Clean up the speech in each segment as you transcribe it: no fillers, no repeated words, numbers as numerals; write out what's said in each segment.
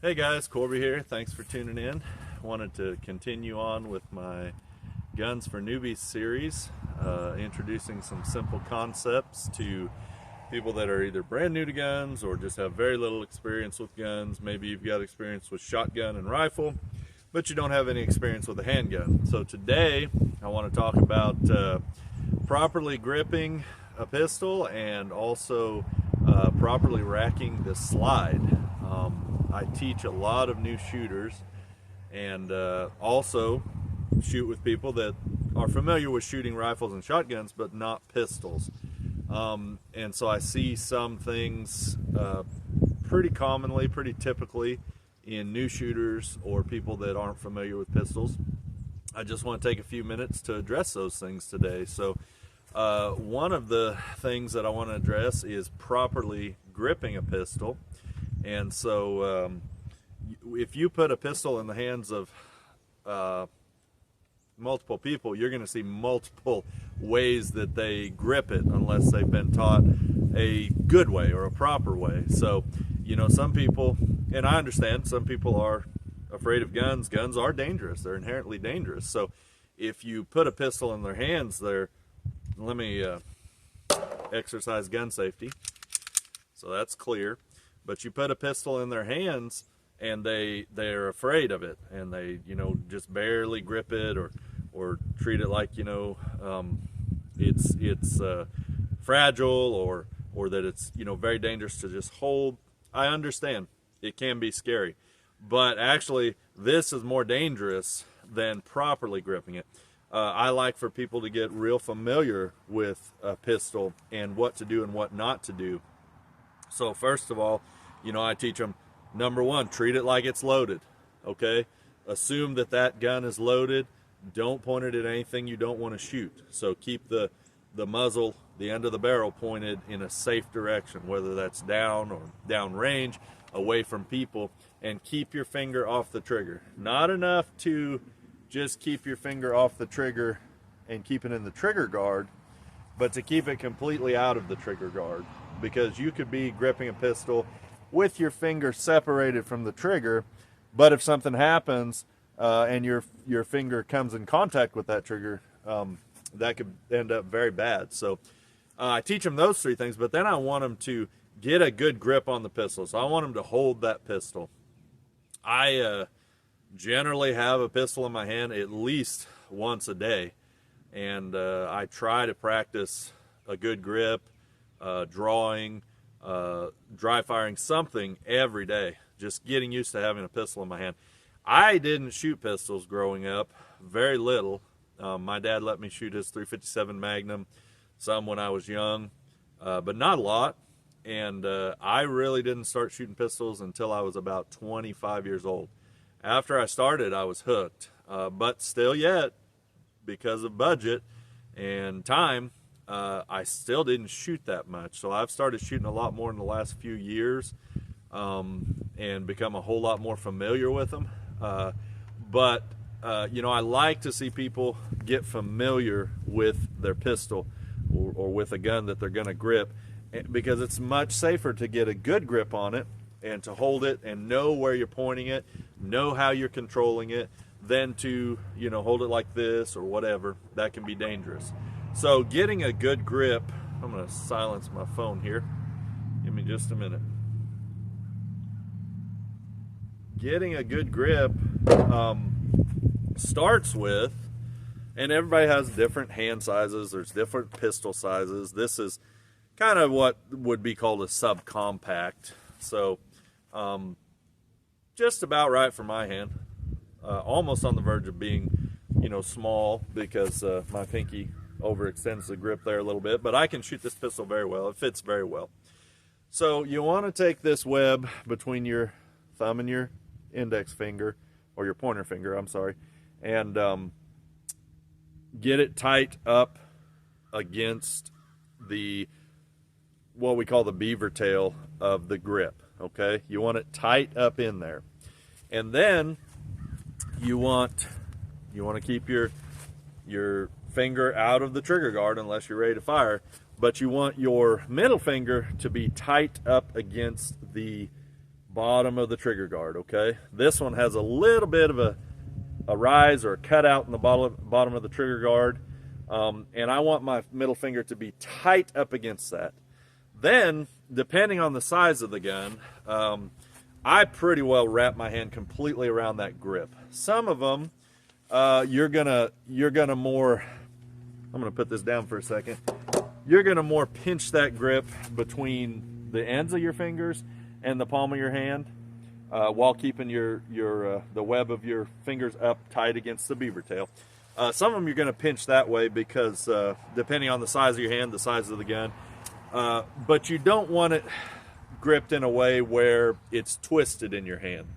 Hey guys, Corby here. Thanks for tuning in. Wanted to continue on with my Guns for Newbies series, introducing some simple concepts to people that are either brand new to guns or just have very little experience with guns. Maybe you've got experience with shotgun and rifle, but you don't have any experience with a handgun. So today I want to talk about properly gripping a pistol and also properly racking the slide. I teach a lot of new shooters and also shoot with people that are familiar with shooting rifles and shotguns but not pistols. And so I see some things pretty commonly, pretty typically in new shooters or people that aren't familiar with pistols. I just want to take a few minutes to address those things today. So one of the things that I want to address is properly gripping a pistol. And so if you put a pistol in the hands of multiple people, you're going to see multiple ways that they grip it unless they've been taught a good way or a proper way. So, you know, some people, and I understand some people are afraid of guns. Guns are dangerous. They're inherently dangerous. So if you put a pistol in their hands, let me exercise gun safety. So that's clear. But you put a pistol in their hands and they're afraid of it, and they, you know, just barely grip it or treat it like, you know, it's fragile or that it's, you know, very dangerous to just hold. I understand it can be scary, but actually this is more dangerous than properly gripping it. I like for people to get real familiar with a pistol and what to do and what not to do. So first of all, you know, I teach them, number one, treat it like it's loaded, okay? Assume that that gun is loaded. Don't point it at anything you don't want to shoot. So keep the muzzle, the end of the barrel pointed in a safe direction, whether that's down or down range, away from people, and keep your finger off the trigger. Not enough to just keep your finger off the trigger and keep it in the trigger guard, but to keep it completely out of the trigger guard, because you could be gripping a pistol with your finger separated from the trigger, but if something happens and your finger comes in contact with that trigger, that could end up very bad. So I teach them those three things, but then I want them to get a good grip on the pistol. So I want them to hold that pistol. I generally have a pistol in my hand at least once a day, and I try to practice a good grip, drawing, dry firing, something every day, just getting used to having a pistol in my hand. I didn't shoot pistols growing up, very little. My dad let me shoot his .357 Magnum, some when I was young, but not a lot. And I really didn't start shooting pistols until I was about 25 years old. After I started, I was hooked, but still yet, because of budget and time, I still didn't shoot that much. So I've started shooting a lot more in the last few years and become a whole lot more familiar with them. You know, I like to see people get familiar with their pistol or with a gun that they're going to grip, because it's much safer to get a good grip on it and to hold it and know where you're pointing it, know how you're controlling it, than to, you know, hold it like this or whatever. That can be dangerous. So getting a good grip, I'm going to silence my phone here. Give me just a minute. Getting a good grip starts with, and everybody has different hand sizes, there's different pistol sizes. This is kind of what would be called a subcompact. So just about right for my hand. Almost on the verge of being, you know, small, because my pinky overextends the grip there a little bit, but I can shoot this pistol very well. It fits very well. So you want to take this web between your thumb and your index finger, or your pointer finger, I'm sorry, and get it tight up against what we call the beaver tail of the grip, okay? You want it tight up in there. And then you want to keep your finger out of the trigger guard unless you're ready to fire, but you want your middle finger to be tight up against the bottom of the trigger guard, okay? This one has a little bit of a rise or a cutout in the bottom of the trigger guard, and I want my middle finger to be tight up against that. Then, depending on the size of the gun, I pretty well wrap my hand completely around that grip. Some of them, you're gonna more, I'm gonna put this down for a second. You're gonna more pinch that grip between the ends of your fingers and the palm of your hand, while keeping the web of your fingers up tight against the beaver tail. Some of them you're gonna pinch that way because depending on the size of your hand, the size of the gun, but you don't want it gripped in a way where it's twisted in your hand.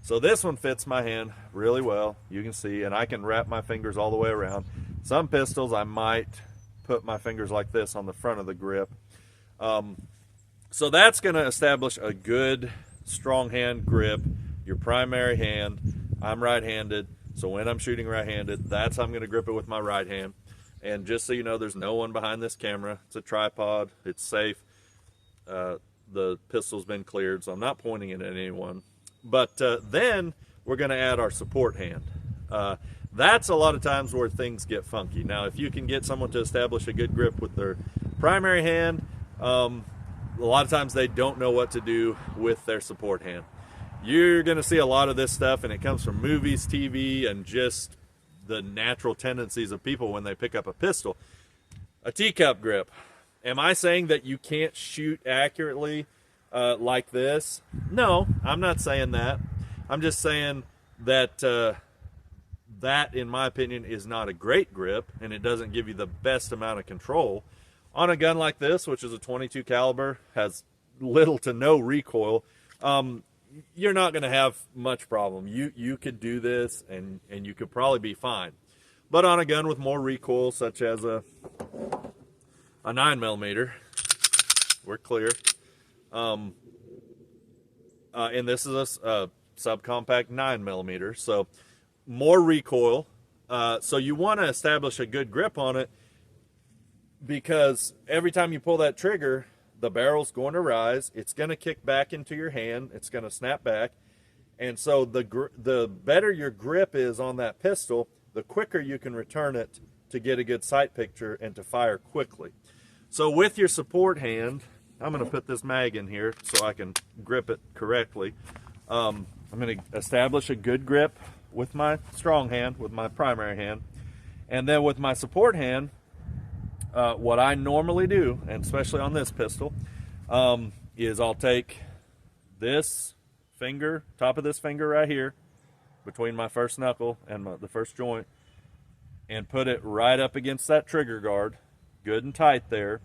So this one fits my hand really well, you can see, and I can wrap my fingers all the way around. Some pistols I might put my fingers like this on the front of the grip. So that's going to establish a good strong hand grip, your primary hand. I'm right-handed, so when I'm shooting right-handed, that's how I'm going to grip it with my right hand. And just so you know, there's no one behind this camera. It's a tripod. It's safe. The pistol's been cleared, so I'm not pointing it at anyone. But then we're going to add our support hand. That's a lot of times where things get funky. Now, if you can get someone to establish a good grip with their primary hand, a lot of times they don't know what to do with their support hand. You're going to see a lot of this stuff, and it comes from movies, TV, and just the natural tendencies of people when they pick up a pistol. A teacup grip. Am I saying that you can't shoot accurately like this? No, I'm not saying that. I'm just saying that that, in my opinion, is not a great grip, and it doesn't give you the best amount of control. On a gun like this, which is a 22 caliber, has little to no recoil, you're not going to have much problem. You could do this, and you could probably be fine. But on a gun with more recoil, such as a 9mm, we're clear. And this is a subcompact 9mm, so more recoil. So you want to establish a good grip on it, because every time you pull that trigger, the barrel's going to rise. It's going to kick back into your hand. It's going to snap back. And so the better your grip is on that pistol, the quicker you can return it to get a good sight picture and to fire quickly. So with your support hand, I'm going to put this mag in here so I can grip it correctly. I'm going to establish a good grip with my strong hand, with my primary hand. And then with my support hand, what I normally do, and especially on this pistol, is I'll take this finger, top of this finger right here, between my first knuckle and the first joint, and put it right up against that trigger guard, good and tight there.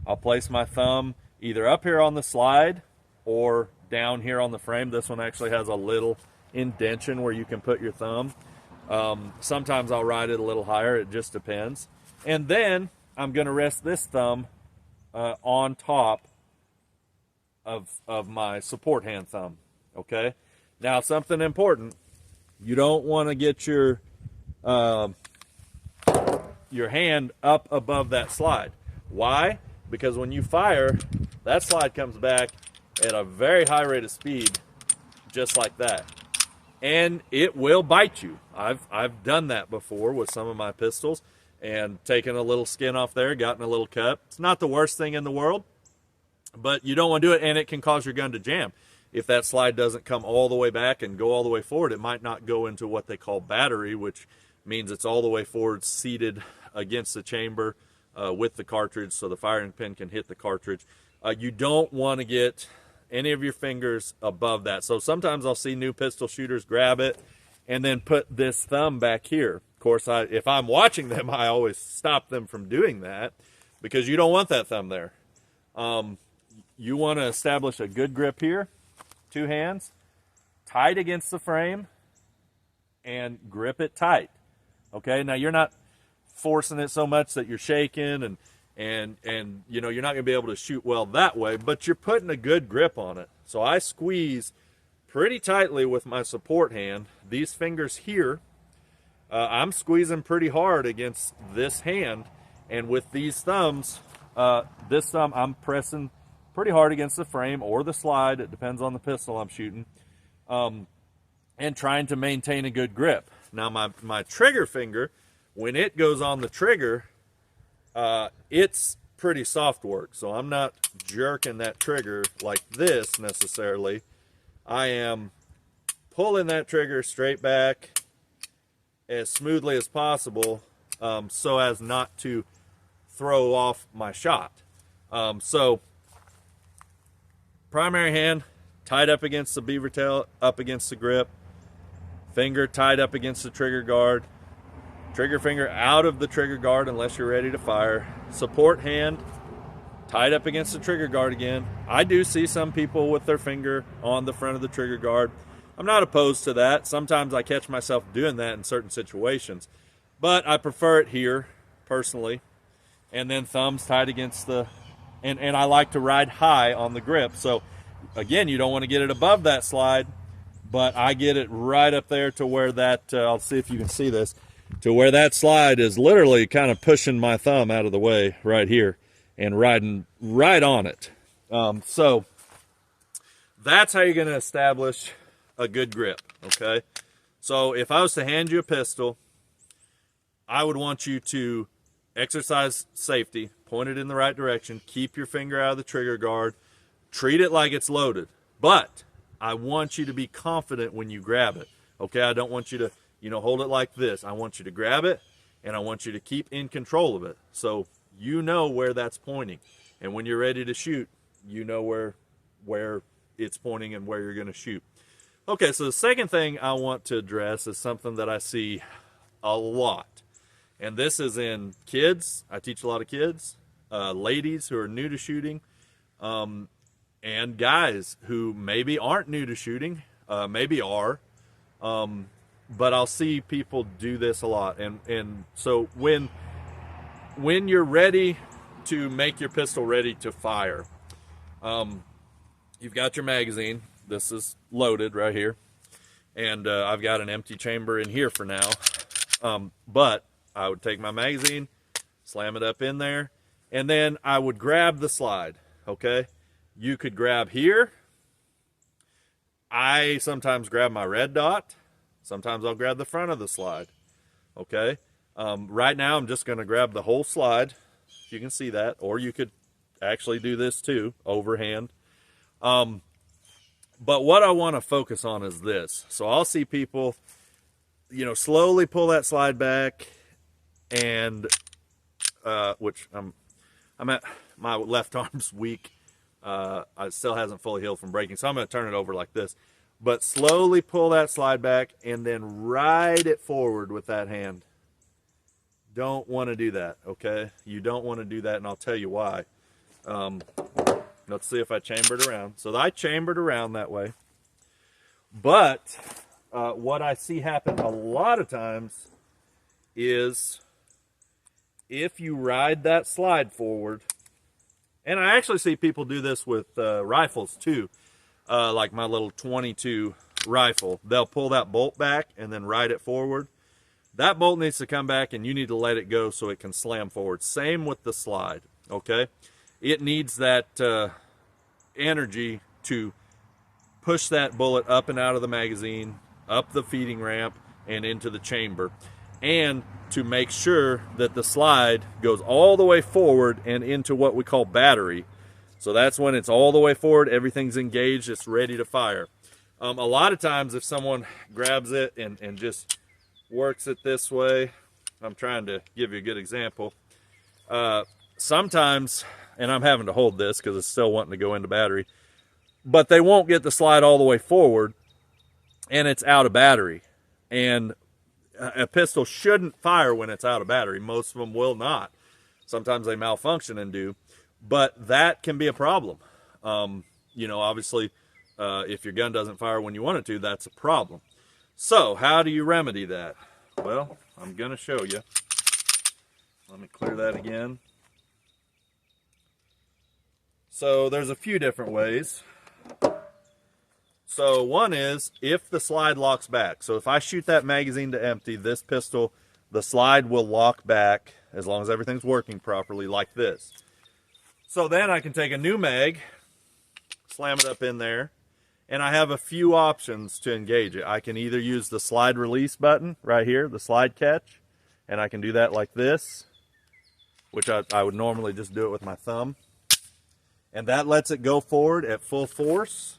I'll place my thumb either up here on the slide or down here on the frame. This one actually has a little indentation where you can put your thumb. Sometimes I'll ride it a little higher, it just depends. And then I'm going to rest this thumb on top of my support hand thumb, okay? Now, something important, you don't want to get your hand up above that slide. Why? Because when you fire, that slide comes back at a very high rate of speed, just like that. And it will bite you. I've done that before with some of my pistols, and taken a little skin off there, gotten a little cut. It's not the worst thing in the world, but you don't want to do it, and it can cause your gun to jam. If that slide doesn't come all the way back and go all the way forward, it might not go into what they call battery, which means it's all the way forward, seated against the chamber with the cartridge, so the firing pin can hit the cartridge. You don't want to get any of your fingers above that. So sometimes I'll see new pistol shooters grab it and then put this thumb back here. Of course, if I'm watching them, I always stop them from doing that, because you don't want that thumb there. You want to establish a good grip here, two hands, tight against the frame, and grip it tight. Okay, now you're not forcing it so much that you're shaking, and you know, you're not going to be able to shoot well that way, but you're putting a good grip on it. So I squeeze pretty tightly with my support hand. These fingers here, I'm squeezing pretty hard against this hand, and with these thumbs, this thumb I'm pressing pretty hard against the frame or the slide. It depends on the pistol I'm shooting. And trying to maintain a good grip. Now my trigger finger, when it goes on the trigger, it's pretty soft work. So I'm not jerking that trigger like this necessarily. I am pulling that trigger straight back as smoothly as possible, so as not to throw off my shot. So primary hand tied up against the beaver tail, up against the grip, finger tied up against the trigger guard, trigger finger out of the trigger guard unless you're ready to fire, support hand tied up against the trigger guard again. I do see some people with their finger on the front of the trigger guard. I'm not opposed to that. Sometimes I catch myself doing that in certain situations, but I prefer it here personally. And then thumbs tied against the, and I like to ride high on the grip. So again, you don't want to get it above that slide, but I get it right up there to where that, I'll see if you can see this, to where that slide is literally kind of pushing my thumb out of the way right here and riding right on it. So that's how you're going to establish a good grip, okay? So if I was to hand you a pistol, I would want you to exercise safety, point it in the right direction, keep your finger out of the trigger guard, treat it like it's loaded. But I want you to be confident when you grab it, okay? I don't want you to, hold it like this. I want you to grab it, and I want you to keep in control of it. So you know where that's pointing. And when you're ready to shoot, you know where it's pointing and where you're going to shoot. Okay, so the second thing I want to address is something that I see a lot. And this is in kids. I teach a lot of kids, ladies who are new to shooting, and guys who maybe aren't new to shooting, maybe are, but I'll see people do this a lot. And so when you're ready to make your pistol ready to fire, you've got your magazine. This is loaded right here, and I've got an empty chamber in here for now, but I would take my magazine, slam it up in there, and then I would grab the slide, okay? You could grab here. I sometimes grab my red dot. Sometimes I'll grab the front of the slide, okay? Right now I'm just going to grab the whole slide. You can see that, or you could actually do this too, overhand. But what I want to focus on is this. So I'll see people, slowly pull that slide back, and which I'm at, my left arm's weak. It still hasn't fully healed from breaking, so I'm going to turn it over like this. But slowly pull that slide back and then ride it forward with that hand. Don't want to do that, okay? You don't want to do that, and I'll tell you why. Let's see if I chambered around. So I chambered around that way. But what I see happen a lot of times is if you ride that slide forward, and I actually see people do this with rifles too, like my little 22 rifle. They'll pull that bolt back and then ride it forward. That bolt needs to come back, and you need to let it go so it can slam forward. Same with the slide, okay? It needs that energy to push that bullet up and out of the magazine, up the feeding ramp, and into the chamber. And to make sure that the slide goes all the way forward and into what we call battery. So that's when it's all the way forward, everything's engaged, it's ready to fire. A lot of times if someone grabs it and just works it this way, I'm trying to give you a good example. Sometimes, and I'm having to hold this because it's still wanting to go into battery, but they won't get the slide all the way forward and it's out of battery. And a pistol shouldn't fire when it's out of battery. Most of them will not. Sometimes they malfunction and do, but that can be a problem. Obviously, if your gun doesn't fire when you want it to, that's a problem. So how do you remedy that? Well, I'm going to show you. Let me clear that again. So there's a few different ways. So one is if the slide locks back. So if I shoot that magazine to empty, this pistol, the slide will lock back as long as everything's working properly like this. So then I can take a new mag, slam it up in there, and I have a few options to engage it. I can either use the slide release button right here, the slide catch, and I can do that like this, which I would normally just do it with my thumb. And that lets it go forward at full force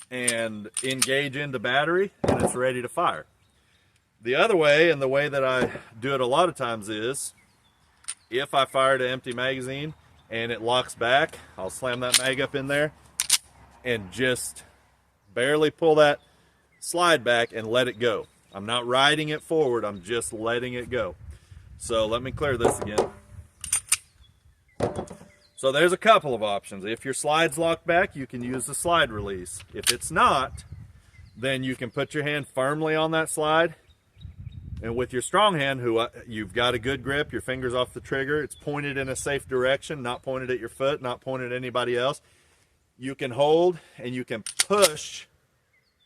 and engage into battery, and it's ready to fire. The other way, and the way that I do it a lot of times, is if I fired an empty magazine and it locks back, I'll slam that mag up in there and just barely pull that slide back and let it go. I'm not riding it forward, I'm just letting it go. So let me clear this again. So there's a couple of options. If your slide's locked back, you can use the slide release. If it's not, then you can put your hand firmly on that slide, and with your strong hand, you've got a good grip, your finger's off the trigger, it's pointed in a safe direction, not pointed at your foot, not pointed at anybody else. You can hold and you can push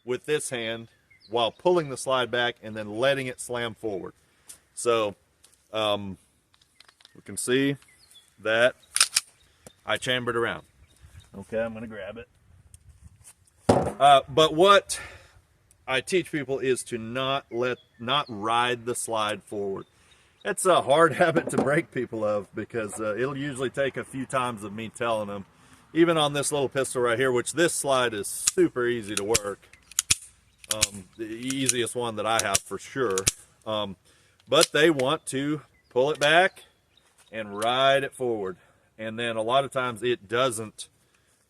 with this hand while pulling the slide back and then letting it slam forward. So we can see that I chambered around. Okay, I'm gonna grab it. But what I teach people is to not ride the slide forward. It's a hard habit to break people of, because it'll usually take a few times of me telling them. Even on this little pistol right here, which this slide is super easy to work. The easiest one that I have for sure. But they want to pull it back and ride it forward. And then a lot of times it doesn't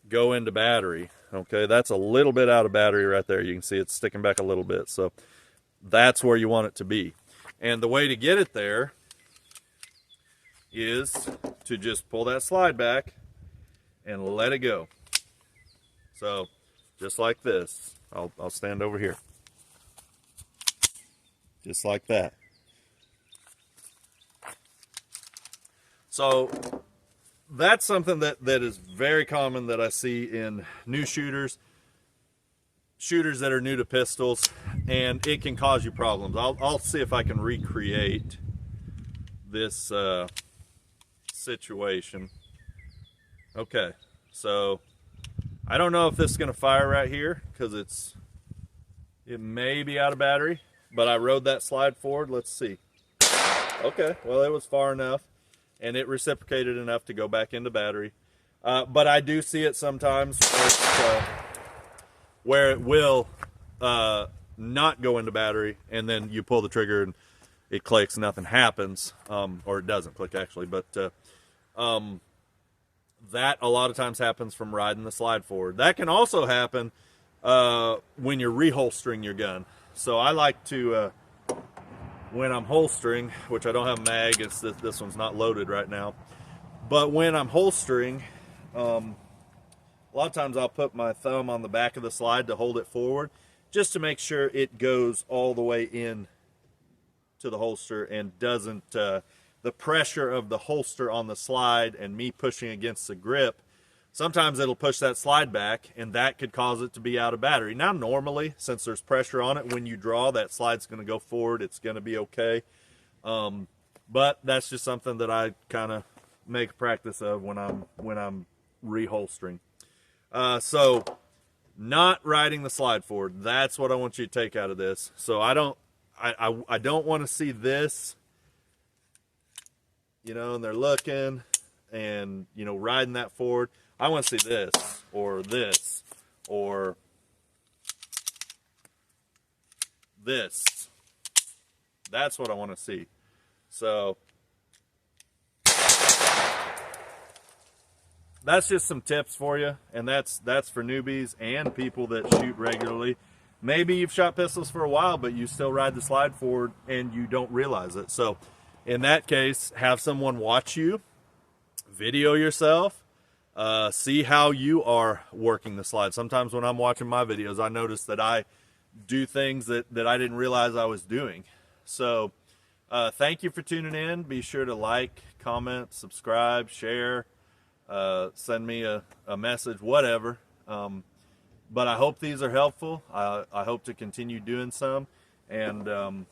go into battery. Okay, that's a little bit out of battery right there. You can see it's sticking back a little bit. So that's where you want it to be. And the way to get it there is to just pull that slide back and let it go. So just like this. I'll stand over here. Just like that. So that's something that is very common that I see in new shooters that are new to pistols, and it can cause you problems. I'll see if I can recreate this situation. Okay, so I don't know if this is going to fire right here because it may be out of battery, but I rode that slide forward. Let's see. Okay, well, it was far enough, and it reciprocated enough to go back into battery. But I do see it sometimes where it will not go into battery, and then you pull the trigger and it clicks, nothing happens, or it doesn't click actually, but that a lot of times happens from riding the slide forward. That can also happen when you're reholstering your gun. So I like to, when I'm holstering, which I don't have a mag, this one's not loaded right now, but when I'm holstering, a lot of times I'll put my thumb on the back of the slide to hold it forward, just to make sure it goes all the way in to the holster and doesn't, the pressure of the holster on the slide and me pushing against the grip, sometimes it'll push that slide back, and that could cause it to be out of battery. Now, normally, since there's pressure on it, when you draw, that slide's going to go forward. It's going to be okay. But that's just something that I kind of make a practice of when I'm reholstering. So, not riding the slide forward. That's what I want you to take out of this. So I don't want to see this, you know, and they're looking and, you know, riding that forward. I want to see this, or this, or this. That's what I want to see. So that's just some tips for you, and that's for newbies and people that shoot regularly. Maybe you've shot pistols for a while, but you still ride the slide forward and you don't realize it. So in that case, have someone watch you, video yourself, see how you are working the slide. Sometimes when I'm watching my videos, I notice that I do things that I didn't realize I was doing. So thank you for tuning in. Be sure to like, comment, subscribe, share, send me a message, whatever. But I hope these are helpful. I hope to continue doing some. And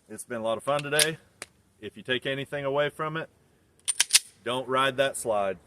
it's been a lot of fun today. If you take anything away from it, don't ride that slide.